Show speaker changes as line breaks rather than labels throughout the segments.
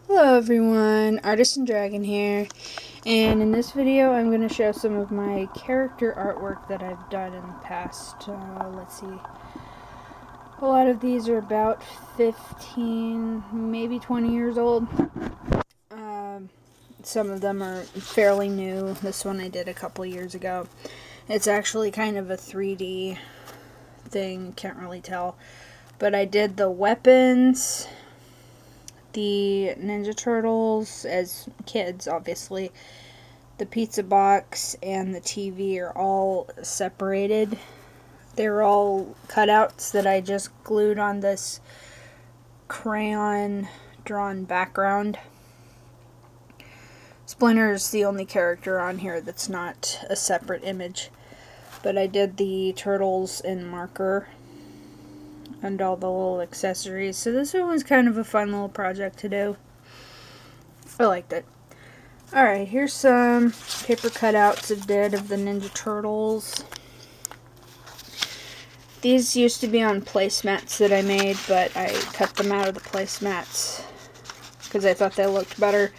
Hello everyone, Artisan Dragon here, and in this video I'm going to show some of my character artwork that I've done in the past. Let's see, a lot of these are about 15, maybe 20 years old. Um, some of them are fairly new. This one I did a couple years ago. It's actually kind of a 3D thing, can't really tell. But I did the weapons, the Ninja Turtles as kids, obviously. The pizza box and the TV are all separated. They're all cutouts that I just glued on this crayon drawn background. Splinter's the only character on here that's not a separate image. But I did the turtles in marker and all the little accessories. So this one was kind of a fun little project to do. I liked it. Alright, here's some paper cutouts I did of the Ninja Turtles. These used to be on placemats that I made, but I cut them out of the placemats because I thought they looked better.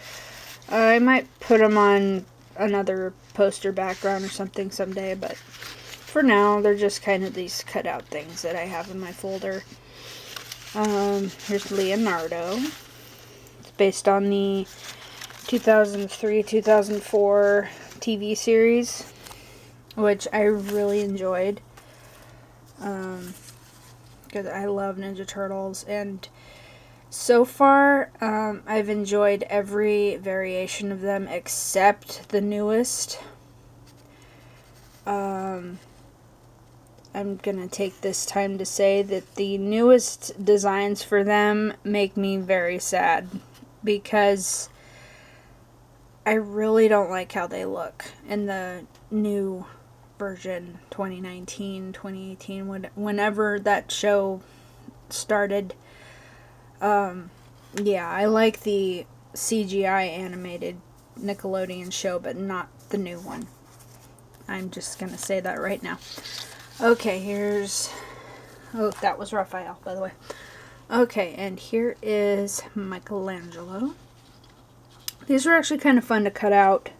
I might put them on another poster background or something someday, but for now, they're just kind of these cutout things that I have in my folder. Here's Leonardo. It's based on the 2003-2004 TV series, which I really enjoyed. Because I love Ninja Turtles, and so far I've enjoyed every variation of them except the newest. I'm gonna take this time to say that the newest designs for them make me very sad because I really don't like how they look in the new version, 2019, 2018, whenever that show started. Yeah, I like the CGI animated Nickelodeon show, but not the new one. I'm just gonna say that right now. Okay, here's... Oh, that was Raphael, by the way. Okay, and here is Michelangelo. These were actually kind of fun to cut out.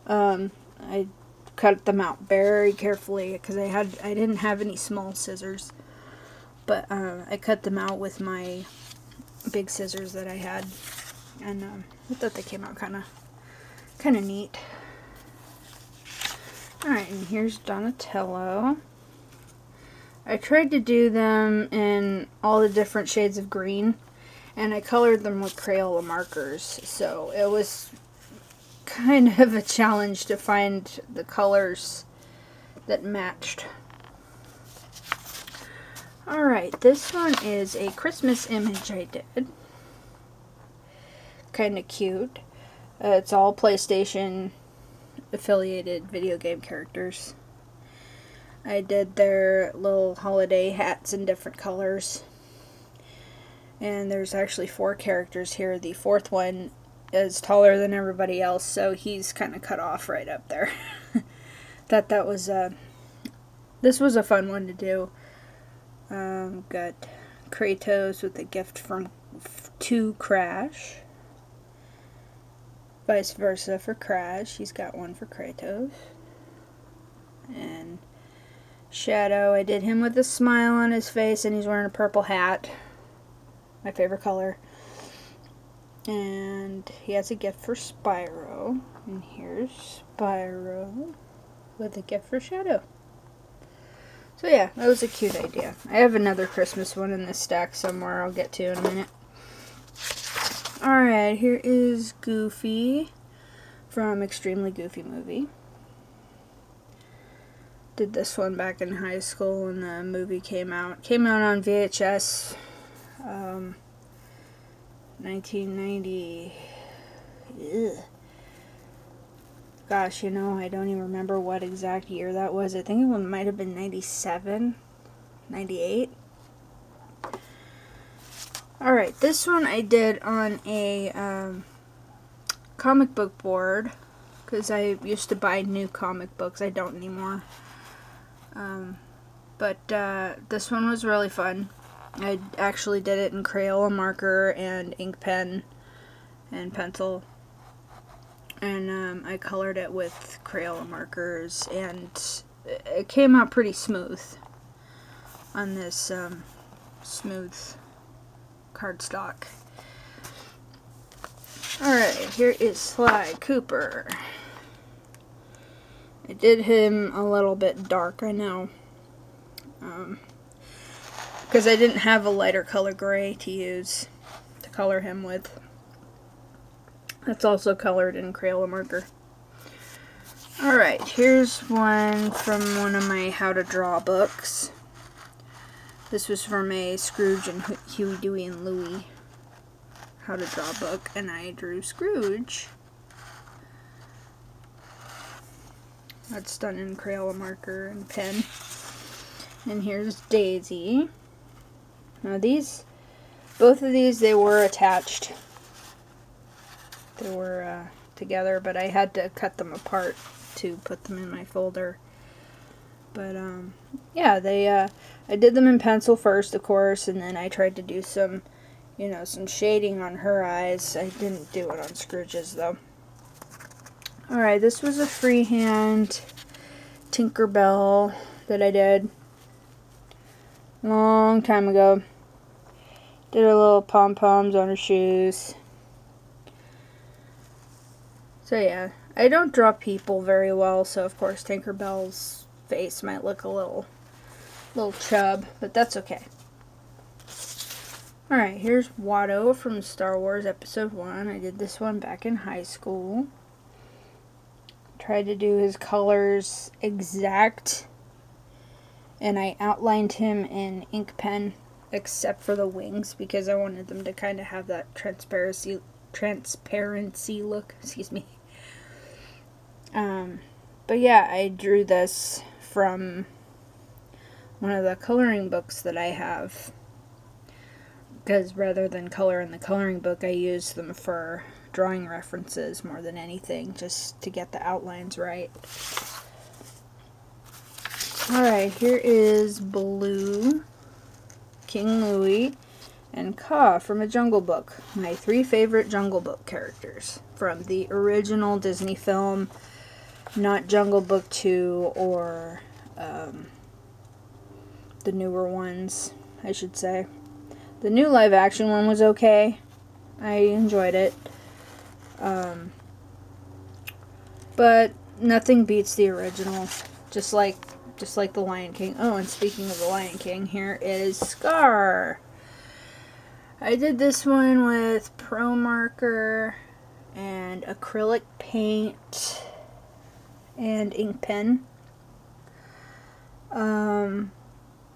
I cut them out very carefully because I didn't have any small scissors. But I cut them out with my big scissors that I had. And I thought they came out kind of neat. Alright, and here's Donatello. I tried to do them in all the different shades of green, and I colored them with Crayola markers, so it was kind of a challenge to find the colors that matched. Alright, this one is a Christmas image I did. Kind of cute. It's all PlayStation affiliated video game characters. I did their little holiday hats in different colors. And there's actually 4 characters here. The 4th one is taller than everybody else, so he's kind of cut off right up there. Thought that was this was a fun one to do. Got Kratos with a gift to Crash. Vice versa for Crash. He's got one for Kratos. And Shadow, I did him with a smile on his face, and he's wearing a purple hat. My favorite color. And he has a gift for Spyro. And here's Spyro with a gift for Shadow. So yeah, that was a cute idea. I have another Christmas one in this stack somewhere I'll get to in a minute. Alright, here is Goofy from Extremely Goofy Movie. Did this one back in high school when the movie came out. Came out on VHS, 1990. Ugh. Gosh, you know, I don't even remember what exact year that was. I think it might have been 97, 98. Alright, this one I did on a comic book board, because I used to buy new comic books. I don't anymore. But this one was really fun. I actually did it in Crayola marker and ink pen. and pencil. And I colored it with Crayola markers, and it came out pretty smooth on this smooth cardstock. Alright, here is Sly Cooper. I did him a little bit dark, I know. Because I didn't have a lighter color gray to use to color him with. That's also colored in Crayola marker. Alright, here's one from one of my how to draw books. This was from a Scrooge and Huey, Dewey, and Louie how to draw book, and I drew Scrooge. That's done in Crayola marker and pen. And here's Daisy. Now both of these, they were attached. They were together, but I had to cut them apart to put them in my folder. But yeah, I did them in pencil first, of course, and then I tried to do some, some shading on her eyes. I didn't do it on Scrooge's though. Alright, this was a freehand Tinkerbell that I did a long time ago. Did her little pom-poms on her shoes. So yeah, I don't draw people very well, so of course Tinkerbell's face might look a little chub, but that's okay. Alright, here's Watto from Star Wars Episode 1. I did this one back in high school. Tried to do his colors exact, and I outlined him in ink pen except for the wings because I wanted them to kind of have that transparency look, excuse me. But yeah, I drew this from one of the coloring books that I have, because rather than color in the coloring book, I use them for drawing references more than anything, just to get the outlines right. Alright, here is Baloo, King Louie, and Kaa from A Jungle Book. My 3 favorite Jungle Book characters from the original Disney film, not Jungle Book 2 or the newer ones, I should say. The new live action one was okay. I enjoyed it. But nothing beats the original. Just like the Lion King. Oh, and speaking of the Lion King, here is Scar. I did this one with Pro Marker and acrylic paint and ink pen.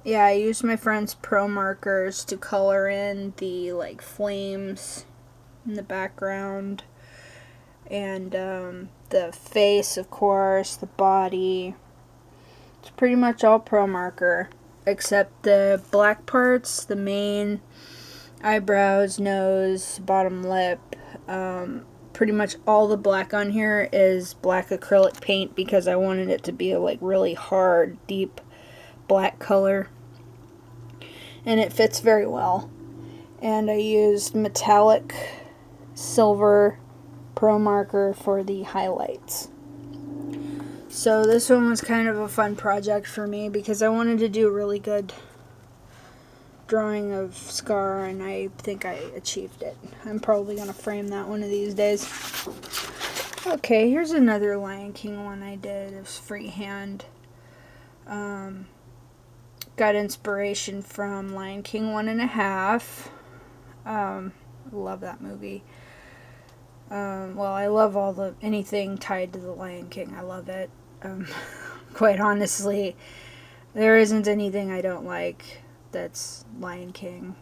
Yeah, I used my friend's Pro Markers to color in the flames in the background, and the face, of course, the body. It's pretty much all Pro Marker except the black parts, the mane, eyebrows, nose, bottom lip. Pretty much all the black on here is black acrylic paint because I wanted it to be a really hard, deep black color, and it fits very well. And I used metallic silver Pro Marker for the highlights. So this one was kind of a fun project for me because I wanted to do a really good drawing of Scar, and I think I achieved it. I'm probably going to frame that one of these days. Okay, here's another Lion King one I did. It was freehand. Got inspiration from Lion King 1.5. Love that movie. Well, I love anything tied to the Lion King. I love it. Quite honestly, there isn't anything I don't like that's Lion King.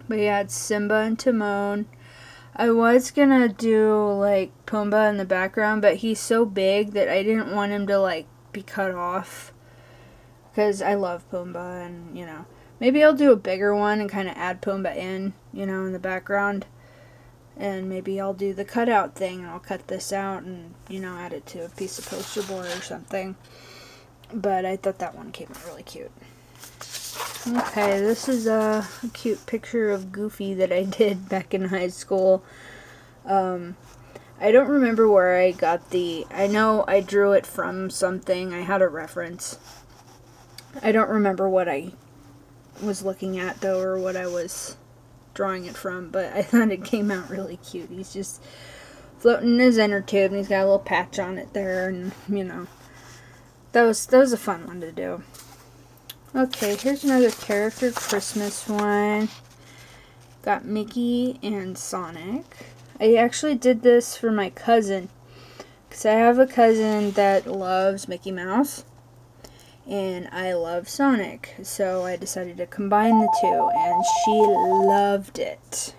But yeah, it's Simba and Timon. I was gonna do Pumbaa in the background, but he's so big that I didn't want him to be cut off, because I love Pumbaa, and maybe I'll do a bigger one and kind of add Pumbaa in in the background, and maybe I'll do the cutout thing and I'll cut this out and add it to a piece of poster board or something. But I thought that one came out really cute. Okay, this is a cute picture of Goofy that I did back in high school. I don't remember where I got I know I drew it from something. I had a reference. I don't remember what I was looking at, though, or what I was drawing it from, but I thought it came out really cute. He's just floating in his inner tube, and he's got a little patch on it there, and, you know, that was a fun one to do. Okay, here's another character Christmas one. Got Mickey and Sonic. I actually did this for my cousin, because I have a cousin that loves Mickey Mouse, and I love Sonic, so I decided to combine the two, and she loved it.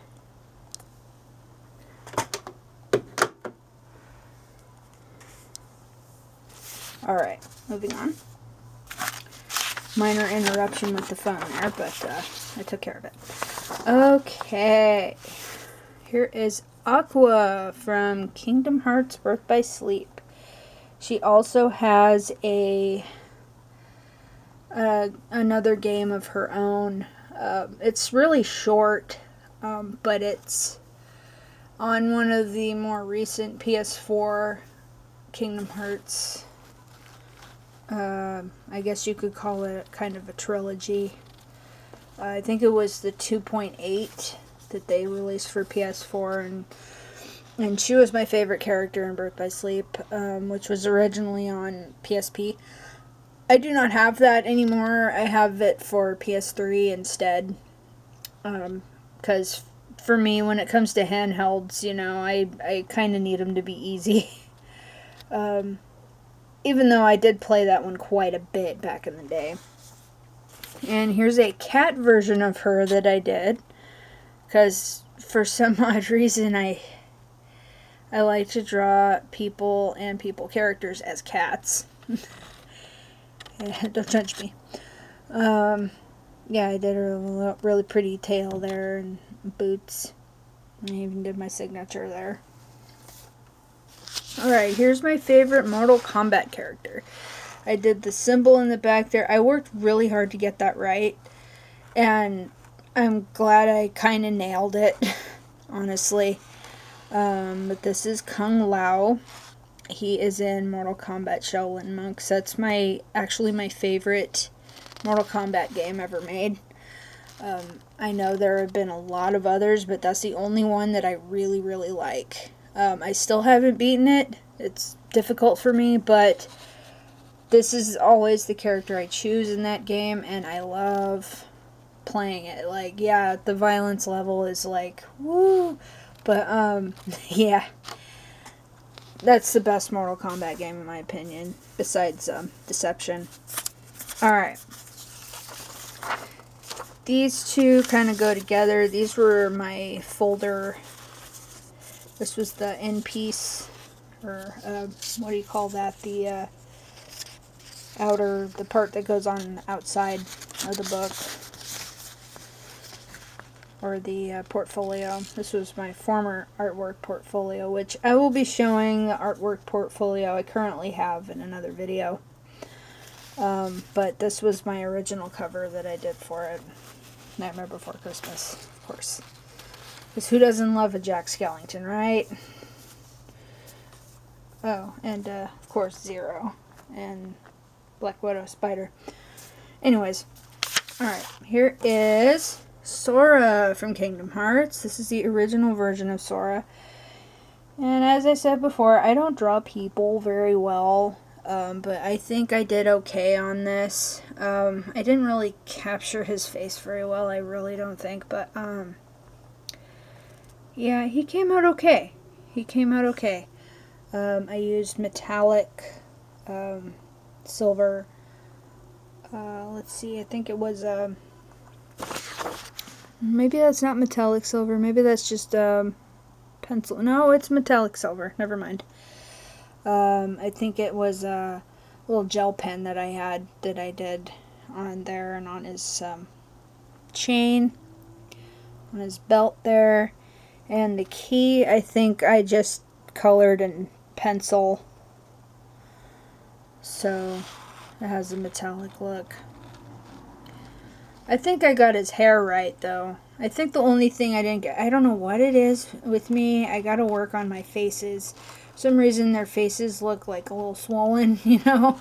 Alright, moving on. Minor interruption with the phone there, but I took care of it. Okay, here is Aqua from Kingdom Hearts Birth by Sleep. She also has another game of her own. It's really short, but it's on one of the more recent PS4 Kingdom Hearts. I guess you could call it kind of a trilogy. I think it was the 2.8 that they released for PS4, and she was my favorite character in Birth by Sleep, which was originally on PSP. I do not have that anymore. I have it for PS3 instead. Because for me, when it comes to handhelds, you know, I kind of need them to be easy. Even though I did play that one quite a bit back in the day. And here's a cat version of her that I did. Because for some odd reason, I like to draw people and people characters as cats. Don't judge me. Yeah, I did a really pretty tail there and boots. I even did my signature there. Alright, here's my favorite Mortal Kombat character. I did the symbol in the back there. I worked really hard to get that right. And I'm glad I kind of nailed it, honestly. But this is Kung Lao. He is in Mortal Kombat Shaolin Monks. That's actually my favorite Mortal Kombat game ever made. I know there have been a lot of others, but that's the only one that I really, really like. I still haven't beaten it. It's difficult for me, but this is always the character I choose in that game, and I love playing it. Like, yeah, the violence level is like, woo! But, yeah. That's the best Mortal Kombat game in my opinion, besides Deception. Alright. These two kind of go together. These were my folder. This was the end piece, or what do you call that? The the part that goes on the outside of the book. Or the portfolio. This was my former artwork portfolio, which I will be showing the artwork portfolio I currently have in another video. But this was my original cover that I did for it. Nightmare Before Christmas, of course. Because who doesn't love a Jack Skellington, right? Oh, and of course Zero and Black Widow Spider. Anyways, alright, here is Sora from Kingdom Hearts. This is the original version of Sora. And as I said before, I don't draw people very well, but I think I did okay on this. I didn't really capture his face very well, I really don't think, but yeah, he came out okay. He came out okay. I used metallic silver. Let's see, I think it was maybe that's not metallic silver. Maybe that's just pencil. No, it's metallic silver. Never mind. I think it was a little gel pen that I did on there and on his chain, on his belt there. And the key, I think I just colored in pencil. So it has a metallic look. I think I got his hair right, though. I think the only thing I didn't get, I don't know what it is with me. I gotta work on my faces. For some reason, their faces look like a little swollen, you know?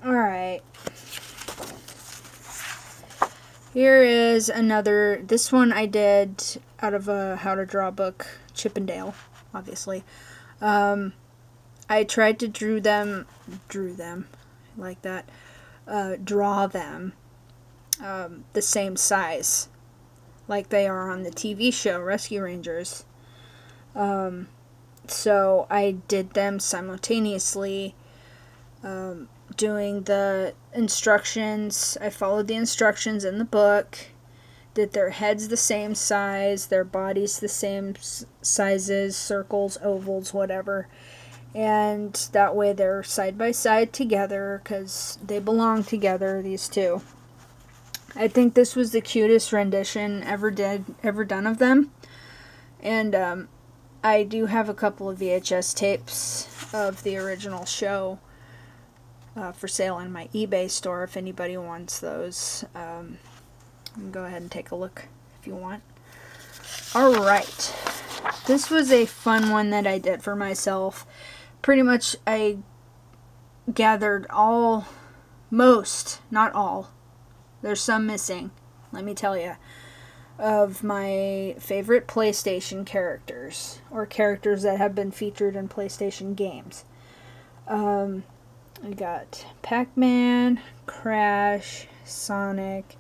Alright. Here is another, this one I did out of a How to Draw book, Chip and Dale, obviously. I tried to draw them, like that, draw them the same size, like they are on the TV show, Rescue Rangers. So I did them simultaneously, doing the instructions. I followed the instructions in the book, did their heads the same size, their bodies the same sizes, circles, ovals, whatever. And that way they're side by side together because they belong together, these two. I think this was the cutest rendition ever done of them. And I do have a couple of VHS tapes of the original show for sale in my eBay store if anybody wants those. Go ahead and take a look if you want. Alright. This was a fun one that I did for myself. Pretty much I gathered most, not all, there's some missing, let me tell you, of my favorite PlayStation characters, or characters that have been featured in PlayStation games. I got Pac-Man, Crash, Sonic,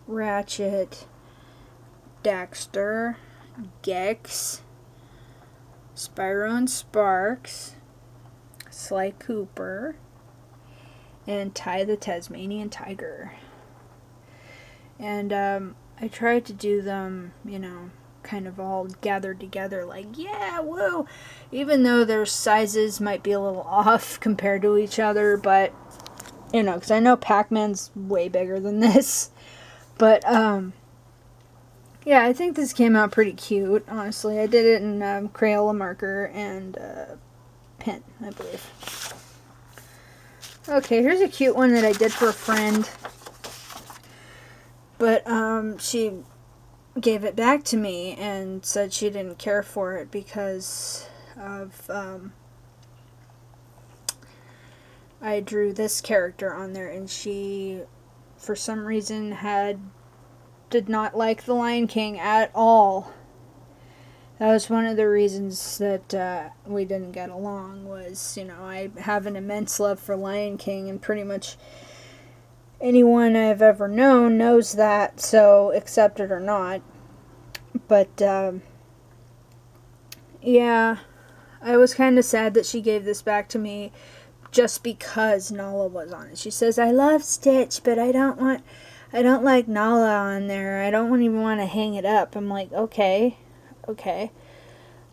Ratchet, Daxter, Gex, Spyro and Sparks, Sly Cooper, and Ty the Tasmanian Tiger. And I tried to do them, you know, kind of all gathered together, like, yeah, woo! Even though their sizes might be a little off compared to each other, but, you know, because I know Pac-Man's way bigger than this. But, yeah, I think this came out pretty cute, honestly. I did it in Crayola marker and pen, I believe. Okay, here's a cute one that I did for a friend. But she gave it back to me and said she didn't care for it because of I drew this character on there, and she, for some reason, did not like The Lion King at all. That was one of the reasons that we didn't get along, was, you know, I have an immense love for Lion King, and pretty much anyone I've ever known knows that, so accept it or not. But, yeah, I was kind of sad that she gave this back to me just because Nala was on it. She says, I love Stitch, but I don't like Nala on there. I don't even want to hang it up. I'm like, okay.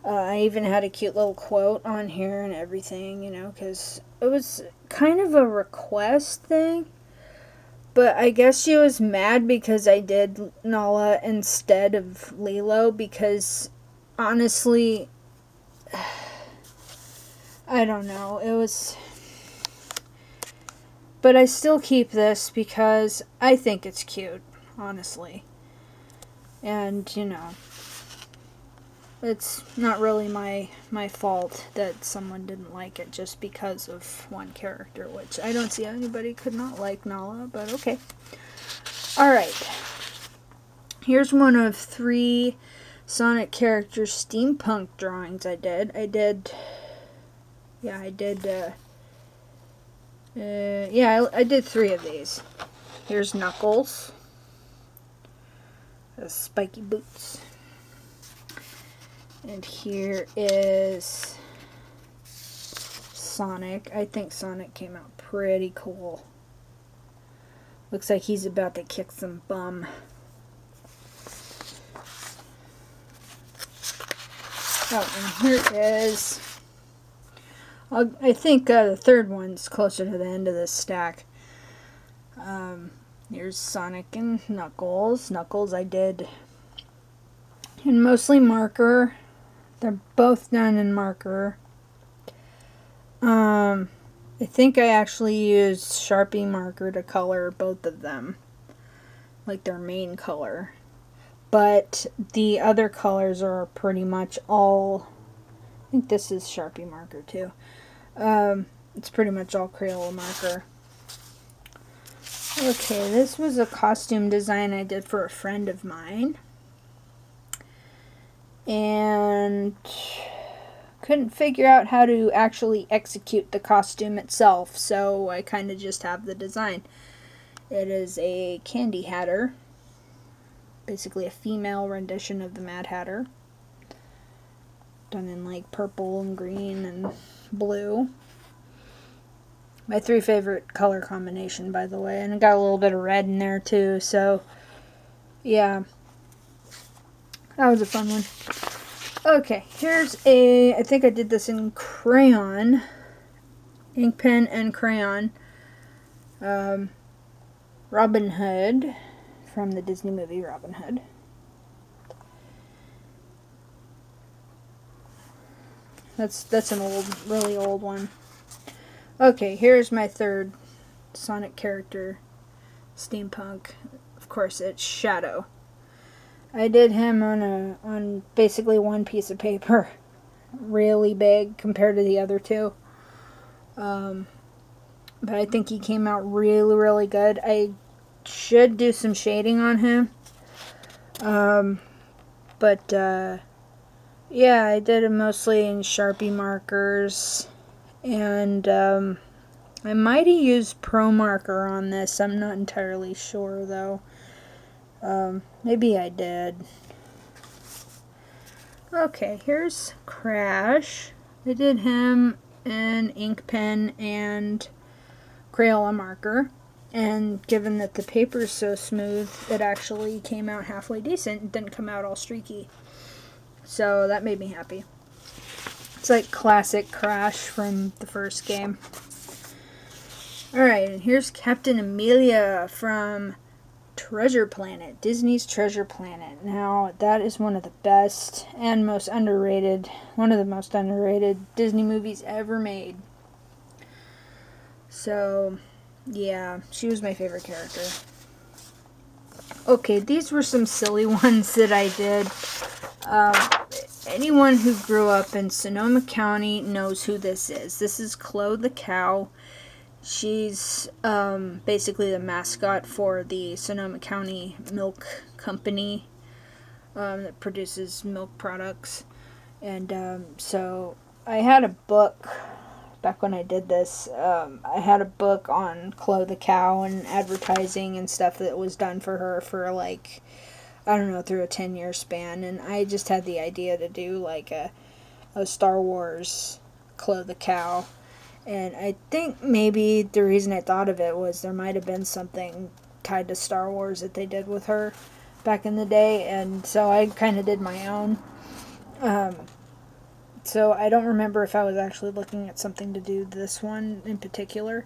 I even had a cute little quote on here and everything, you know, because it was kind of a request thing. But I guess she was mad because I did Nala instead of Lilo, because honestly, I don't know, it was... But I still keep this because I think it's cute, honestly. And, you know, it's not really my fault that someone didn't like it just because of one character, which I don't see anybody could not like Nala, but okay. Alright. Here's one of 3 Sonic characters steampunk drawings I did. I did 3 of these. Here's Knuckles. The spiky boots. And here is Sonic. I think Sonic came out pretty cool. Looks like he's about to kick some bum. Oh, and here is... I think the third one's closer to the end of this stack. Here's Sonic and Knuckles. Knuckles I did in mostly marker. They're both done in marker. I think I actually used Sharpie marker to color both of them. like their main color. But the other colors are pretty much all, I think this is Sharpie marker too. It's pretty much all Crayola marker. Okay, this was a costume design I did for a friend of mine. And couldn't figure out how to actually execute the costume itself, so I kind of just have the design. It is a Candy Hatter, basically a female rendition of the Mad Hatter, done in like purple and green and blue. My 3 favorite color combination, by the way, and it got a little bit of red in there too, so yeah, that was a fun one. Okay, here's I think I did this in crayon, ink pen and crayon, Robin Hood from the Disney movie Robin Hood. That's an really old one. Okay, here's my third Sonic character, steampunk. Of course, it's Shadow. I did him on basically one piece of paper, really big compared to the other two. But I think he came out really, really good. I should do some shading on him. Yeah, I did him mostly in Sharpie markers. And I might have used Pro Marker on this. I'm not entirely sure, though. Maybe I did. Okay, here's Crash. I did him in ink pen and Crayola marker. And given that the paper's so smooth, it actually came out halfway decent. It didn't come out all streaky. So that made me happy. It's like classic Crash from the first game. Alright, and here's Captain Amelia from Treasure Planet, Disney's Treasure Planet. Now, that is one of the best and most underrated, one of the most underrated Disney movies ever made. So, yeah, she was my favorite character. Okay, these were some silly ones that I did. Anyone who grew up in Sonoma County knows who this is. This is Chloe the cow. She's basically the mascot for the Sonoma County Milk Company that produces milk products. And so I had a book back when I did this. I had a book on Chloe the cow and advertising and stuff that was done for her for like, I don't know, through a 10-year span. And I just had the idea to do like a Star Wars Chloe the cow. And I think maybe the reason I thought of it was there might have been something tied to Star Wars that they did with her back in the day. And so I kind of did my own. So I don't remember if I was actually looking at something to do this one in particular.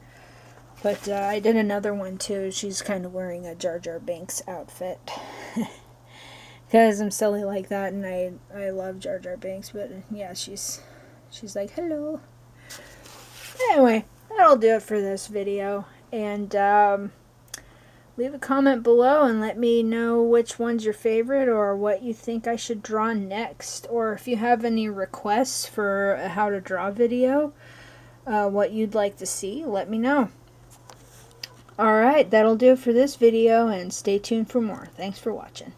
But I did another one too. She's kind of wearing a Jar Jar Binks outfit. Because I'm silly like that and I love Jar Jar Binks. But yeah, she's like, hello. Anyway, that'll do it for this video. And leave a comment below and let me know which one's your favorite or what you think I should draw next. Or if you have any requests for a how to draw video, what you'd like to see, let me know. Alright, that'll do it for this video and stay tuned for more. Thanks for watching.